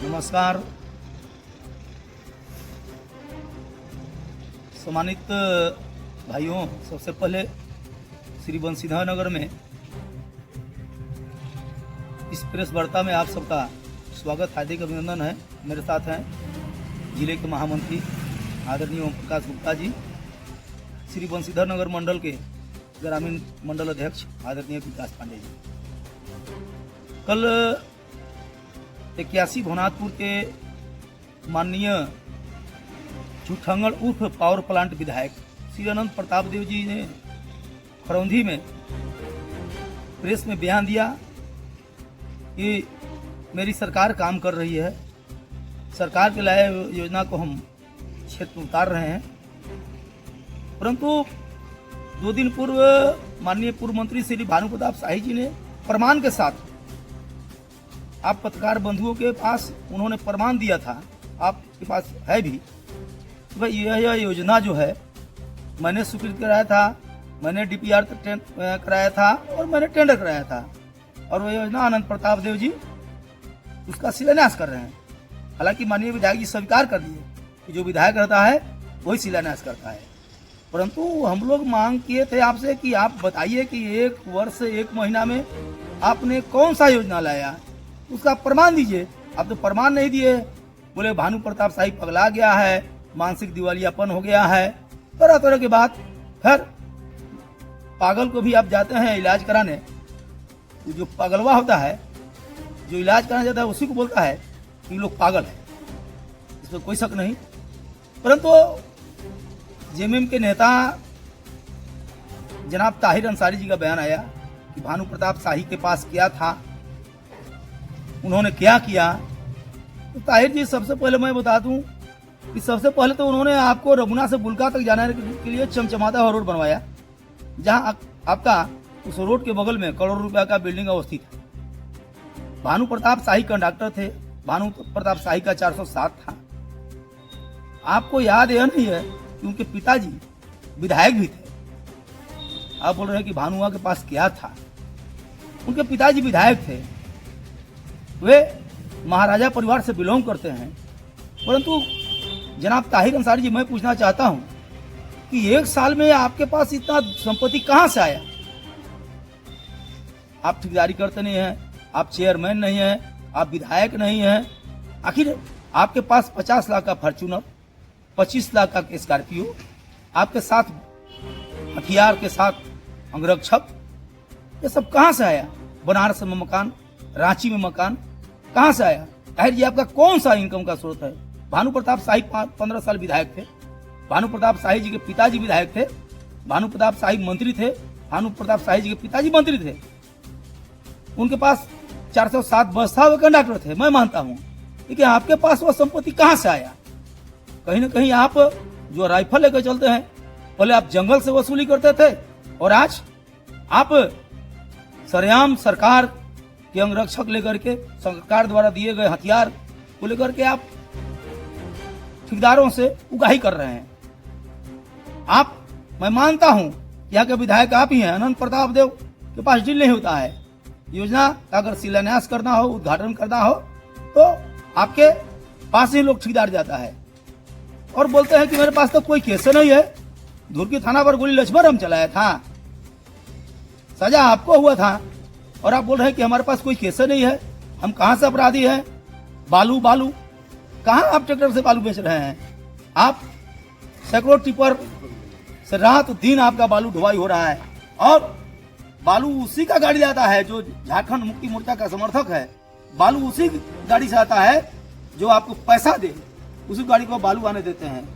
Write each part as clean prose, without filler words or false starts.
नमस्कार। सम्मानित भाइयों, सबसे पहले श्री बंसीधर नगर में इस प्रेस वार्ता में आप सबका स्वागत, हार्दिक अभिनंदन है। मेरे साथ हैं जिले के महामंत्री आदरणीय ओम प्रकाश गुप्ता जी, श्री बंसीधर नगर मंडल के ग्रामीण मंडल अध्यक्ष आदरणीय विकास पांडे जी। कल 81 भवनाथपुर के माननीय झूठंगड़ उर्फ पावर प्लांट विधायक श्री अनंत प्रताप देव जी ने खरौंधी में प्रेस में बयान दिया कि मेरी सरकार काम कर रही है, सरकार के लाए योजना को हम क्षेत्र में उतार रहे हैं। परंतु 2 दिन पूर्व माननीय पूर्व मंत्री श्री भानु प्रताप शाही जी ने प्रमाण के साथ, आप पत्रकार बंधुओं के पास उन्होंने प्रमाण दिया था, आपके पास है भी, भाई यह योजना जो है मैंने स्वीकृत कराया था, मैंने डीपीआर कराया था और मैंने टेंडर कराया था, और वह योजना अनंत प्रताप देव जी उसका शिलान्यास कर रहे हैं। हालांकि माननीय विधायक जी स्वीकार कर दिए कि जो विधायक रहता है वही शिलान्यास करता है। परंतु हम लोग मांग किए थे आपसे कि आप बताइए कि 1 वर्ष 1 महीना में आपने कौन सा योजना लाया, उसका प्रमाण दीजिए। आप तो प्रमाण नहीं दिए, बोले भानु प्रताप शाही पगला गया है, मानसिक दिवालियापन हो गया है, तरह तरह की बात। फिर पागल को भी आप जाते हैं इलाज कराने, जो पागलवा होता है, जो इलाज कराने जाता है उसी को बोलता है कि लोग पागल है, इसमें कोई शक नहीं। परंतु जेएमएम के नेता जनाब ताहिर अंसारी जी का बयान आया कि भानु प्रताप शाही के पास क्या था, उन्होंने क्या किया। तो ताहिर जी, सबसे पहले मैं बता दूं कि सबसे पहले तो उन्होंने आपको रघुना से बुलका तक जाने के लिए चमचमाता हुआ रोड बनवाया, जहां आपका उस रोड के बगल में करोड़ों रुपया का बिल्डिंग अवस्थित है। भानु प्रताप शाही कंडक्टर थे, भानु प्रताप शाही का 407 था। आपको याद यह नहीं है कि उनके पिताजी विधायक भी थे। आप बोल रहे हैं कि भानुआ के पास क्या था, उनके पिताजी विधायक थे, वे महाराजा परिवार से बिलोंग करते हैं। परंतु जनाब ताहिर अंसारी जी, मैं पूछना चाहता हूं कि 1 साल में आपके पास इतना संपत्ति कहां से आया? आप ठेकेदारी करते नहीं हैं, आप चेयरमैन नहीं हैं, आप विधायक नहीं हैं, आखिर आपके पास 50 लाख का फॉर्च्यूनर, 25 लाख का स्कॉर्पियो, आपके साथ हथियार के साथ अंगरक्षक, ये सब कहां से आया? बनारस में मकान, रांची में मकान, कहां से आया? ताहिर जी, आपका कौन सा इनकम का स्रोत है? भानु प्रताप शाही 15 साल विधायक थे, भानु प्रताप शाही जी के पिताजी विधायक थे, भानु प्रताप शाही मंत्री थे, भानु प्रताप शाही जी के पिताजी मंत्री थे, उनके पास 407 बस था, वे कंडक्टर थे, मैं मानता हूं। लेकिन आपके पास वह संपत्ति कहां से आया? कहीं ना कहीं आप जो राइफल लेकर चलते हैं, पहले आप जंगल से वसूली करते थे और आज आप सरेआम सरकार के अंगरक्षक लेकर के, सरकार द्वारा दिए गए हथियार को लेकर के आप ठेकेदारों से उगाही कर रहे हैं। मैं मानता हूं कि यहाँ के विधायक आप ही हैं। अनंत प्रताप देव के पास डील नहीं होता है, योजना का अगर शिलान्यास करना हो, उद्घाटन करना हो, तो आपके पास ही लोग ठेकेदार जाता है और बोलते हैं कि मेरे पास तो कोई केस नहीं है, धुरकी थाना पर गोली लक्ष्मण चलाया था, सजा आपको हुआ था, और आप बोल रहे हैं कि हमारे पास कोई केस नहीं है, हम कहां से अपराधी हैं? बालू कहां आप ट्रैक्टर से बालू बेच रहे हैं? आप सैकड़ों टिपर से रात दिन आपका बालू ढुवाई हो रहा है, और बालू उसी का गाड़ी जाता है जो झारखंड मुक्ति मोर्चा का समर्थक है, बालू उसी गाड़ी से आता है जो आपको पैसा दे, उसी गाड़ी को बालू आने देते हैं।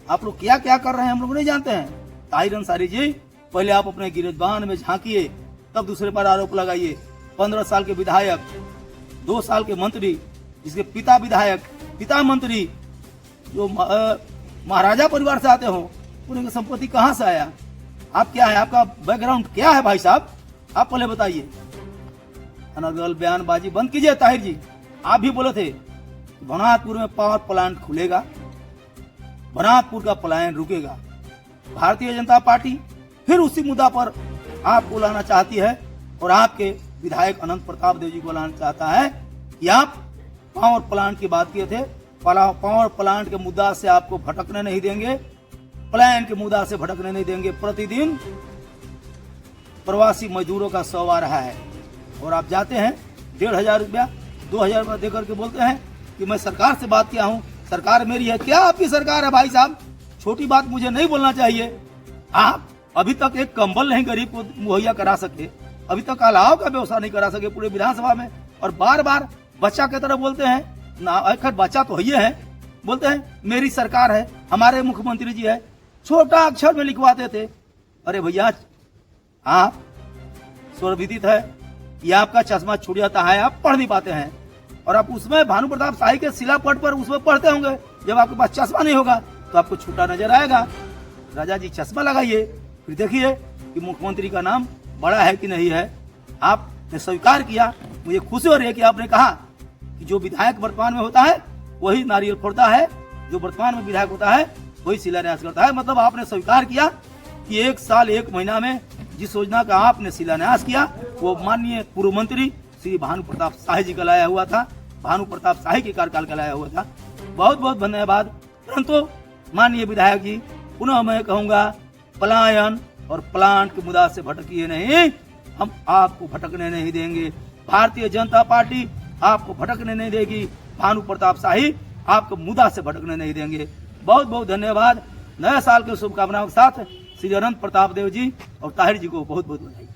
आप लोग क्या क्या कर रहे हैं हम लोग नहीं जानते हैं। ताहिर अंसारी जी, पहले आप अपने गिरबान में झांकिए, तब दूसरे पर आरोप लगाइए। 15 साल के विधायक, 2 साल के मंत्री, जिसके पिता विधायक, पिता मंत्री, जो महाराजा परिवार से आते हो, उनकी संपत्ति कहां से आया? आप क्या है, आपका बैकग्राउंड क्या है भाई साहब? आप पहले बताइए। अनर्गल बयानबाजी बंद कीजिए। ताहिर जी, आप भी बोले थे भवनाथपुर में पावर प्लांट खुलेगा, भवनाथपुर का पलायन रुकेगा। भारतीय जनता पार्टी फिर उसी मुद्दा पर आपको लाना चाहती है और आपके विधायक अनंत प्रताप देव जी को लाना चाहता है कि आप पावर प्लांट की बात किए थे। पावर प्लांट के मुद्दा से आपको भटकने नहीं देंगे, प्लान के मुद्दा से भटकने नहीं देंगे। प्रतिदिन प्रवासी मजदूरों का 100 आ रहा है और आप जाते हैं 1500 रुपया 2000 रुपया देकर के बोलते हैं कि मैं सरकार से बात किया हूं, सरकार मेरी है। क्या आपकी सरकार है भाई साहब? छोटी बात मुझे नहीं बोलना चाहिए। आप अभी तक एक कंबल नहीं गरीब को मुहैया करा सके, अभी तक अलाव का व्यवस्था नहीं करा सके पूरे विधानसभा में, और बार बार बच्चा की तरह बोलते हैं ना। आखिर बच्चा तो ही है, बोलते हैं मेरी सरकार है, हमारे मुख्यमंत्री जी है, छोटा अक्षर में लिखवाते थे। अरे भैया आप सर्वविदित है ये आपका चश्मा छूट जाता है, आप पढ़ नहीं पाते हैं, और आप उसमें भानु प्रताप शाही के शिलापट पर उसमें पढ़ते होंगे। जब आपके पास चश्मा नहीं होगा तो आपको छूटा नजर आएगा। राजा जी चश्मा लगाइए, फिर देखिए कि मुख्यमंत्री का नाम बड़ा है कि नहीं है। आपने स्वीकार किया, मुझे खुशी हो रही है कि आपने कहा कि जो विधायक वर्तमान में होता है वही नारियल फोड़ता है, जो वर्तमान में विधायक होता है वही शिलान्यास करता है। मतलब आपने स्वीकार किया कि 1 साल 1 महीना में जिस योजना का आपने शिलान्यास किया वो माननीय पूर्व मंत्री श्री भानु प्रताप शाही जी का लाया हुआ था, भानु प्रताप शाही के कार्यकाल का लाया हुआ था। बहुत बहुत धन्यवाद। परंतु माननीय विधायक जी, पुनः मैं कहूंगा पलायन और प्लांट के मुद्दा से भटकिए नहीं, हम आपको भटकने नहीं देंगे। भारतीय जनता पार्टी आपको भटकने नहीं देगी, भानु प्रताप शाही आपको मुद्दा से भटकने नहीं देंगे। बहुत बहुत धन्यवाद। नए साल के शुभकामनाओं के साथ श्री अनंत प्रताप देव जी और ताहिर जी को बहुत बहुत बधाई।